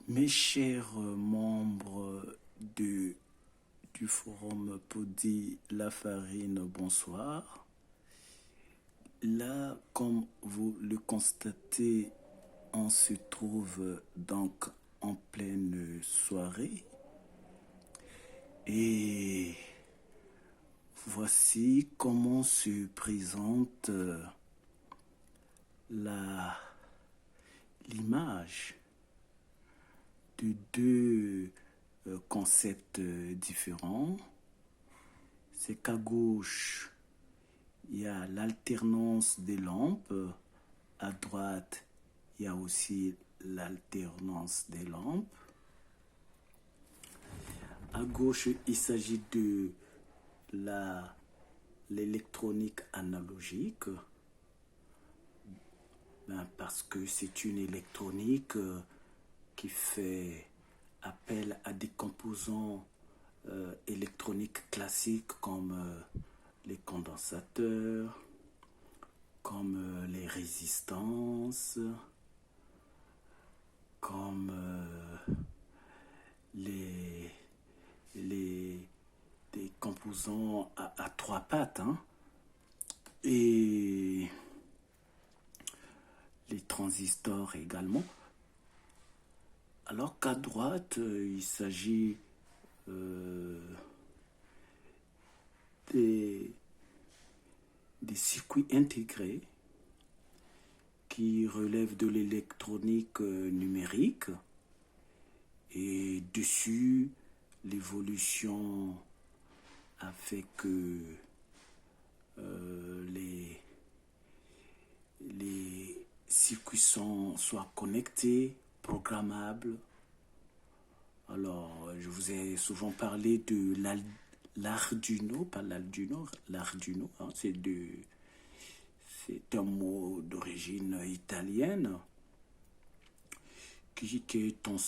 Mes chers membres du forum Podi La Farine, bonsoir. Là, comme vous le constatez, on se trouve donc en pleine soirée. Et voici comment se présente l'image de deux concepts différents. C'est qu'à gauche, il y a l'alternance des lampes. À droite, il y a aussi l'alternance des lampes. À gauche, il s'agit de l'électronique analogique. Parce que c'est une électronique qui fait appel à des composants électroniques classiques comme les condensateurs, comme les résistances, comme des composants à trois pattes, hein, et les transistors également. Alors qu'à droite, il s'agit des circuits intégrés qui relèvent de l'électronique numérique, et dessus, l'évolution a fait que les circuits soient connectés, programmables. Alors, je vous ai souvent parlé de l'Arduino, pas l'Arduino, l'Arduino, hein, c'est un mot d'origine italienne qui est en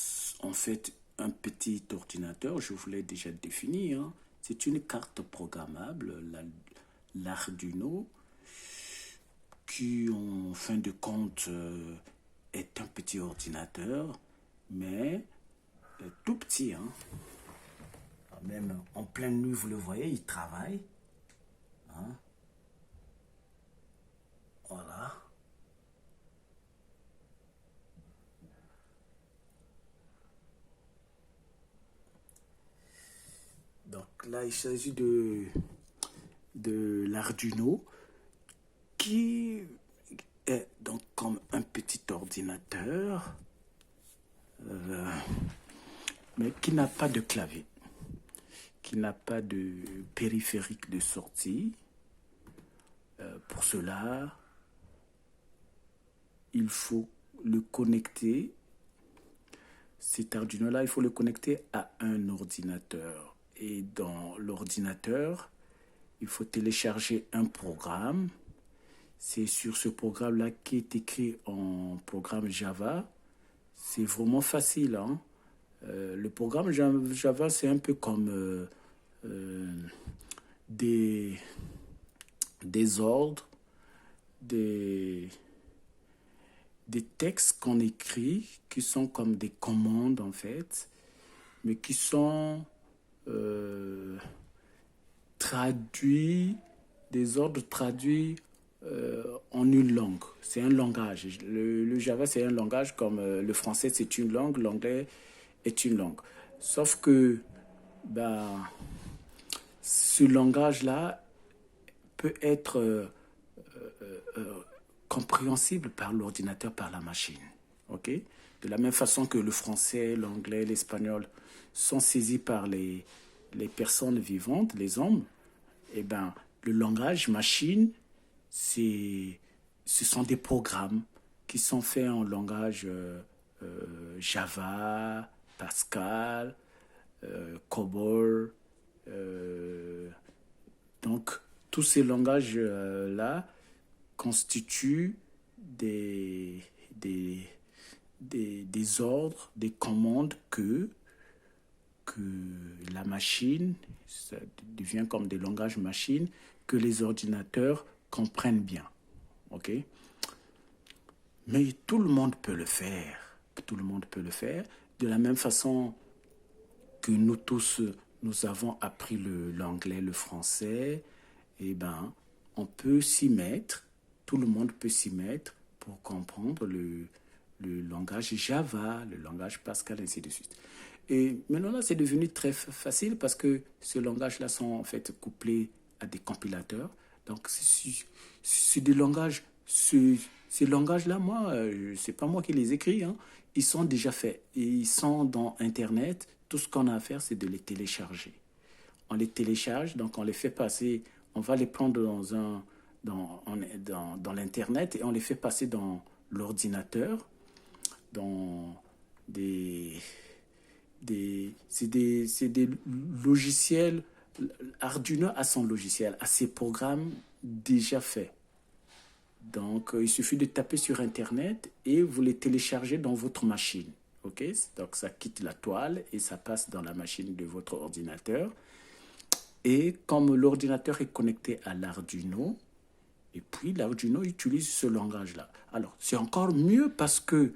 fait un petit ordinateur, je vous l'ai déjà défini, hein. C'est une carte programmable, l'Arduino, qui en fin de compte est un petit ordinateur, mais tout petit, hein. Même en pleine nuit, vous le voyez, il travaille, hein. Voilà. Donc là, il s'agit de l'Arduino, qui est donc comme un petit ordinateur, mais qui n'a pas de clavier, qui n'a pas de périphérique de sortie. Pour cela, il faut le connecter. Cet Arduino-là, il faut le connecter à un ordinateur. Et dans l'ordinateur, il faut télécharger un programme. C'est sur ce programme-là qui est écrit en programme Java. C'est vraiment facile, hein. Le programme Java, c'est un peu comme des ordres, des textes qu'on écrit qui sont comme des commandes en fait, mais qui sont traduits, des ordres traduits en une langue. C'est un langage. Le Java, c'est un langage comme le français, c'est une langue, l'anglais est une langue. Sauf que ce langage-là peut être compréhensible par l'ordinateur, par la machine. Okay? De la même façon que le français, l'anglais, l'espagnol sont saisis par les personnes vivantes, les hommes, eh ben, le langage machine, ce sont des programmes qui sont faits en langage Java, Pascal, COBOL. Donc, tous ces langages-là constituent des ordres, des commandes que la machine, ça devient comme des langages machines que les ordinateurs comprennent bien. Ok? Mais tout le monde peut le faire. Tout le monde peut le faire. de la même façon que nous tous, nous avons appris l'anglais, le français, eh ben, on peut s'y mettre, tout le monde peut s'y mettre pour comprendre le langage Java, le langage Pascal, ainsi de suite. Et maintenant, là, c'est devenu très facile parce que ces langages-là sont en fait couplés à des compilateurs. Donc, c'est des langages, ces langages-là, moi, c'est pas moi qui les écris, hein. Ils sont déjà faits. Et ils sont dans Internet. Tout ce qu'on a à faire, c'est de les télécharger. On les télécharge, donc on les fait passer, on va les prendre dans l'Internet et on les fait passer dans l'ordinateur, dans des, c'est des logiciels. Arduino a son logiciel, a ses programmes déjà faits. Donc, il suffit de taper sur Internet et vous les téléchargez dans votre machine. OK? Donc, ça quitte la toile et ça passe dans la machine de votre ordinateur. Et comme l'ordinateur est connecté à l'Arduino, et puis l'Arduino utilise ce langage-là. Alors, c'est encore mieux parce que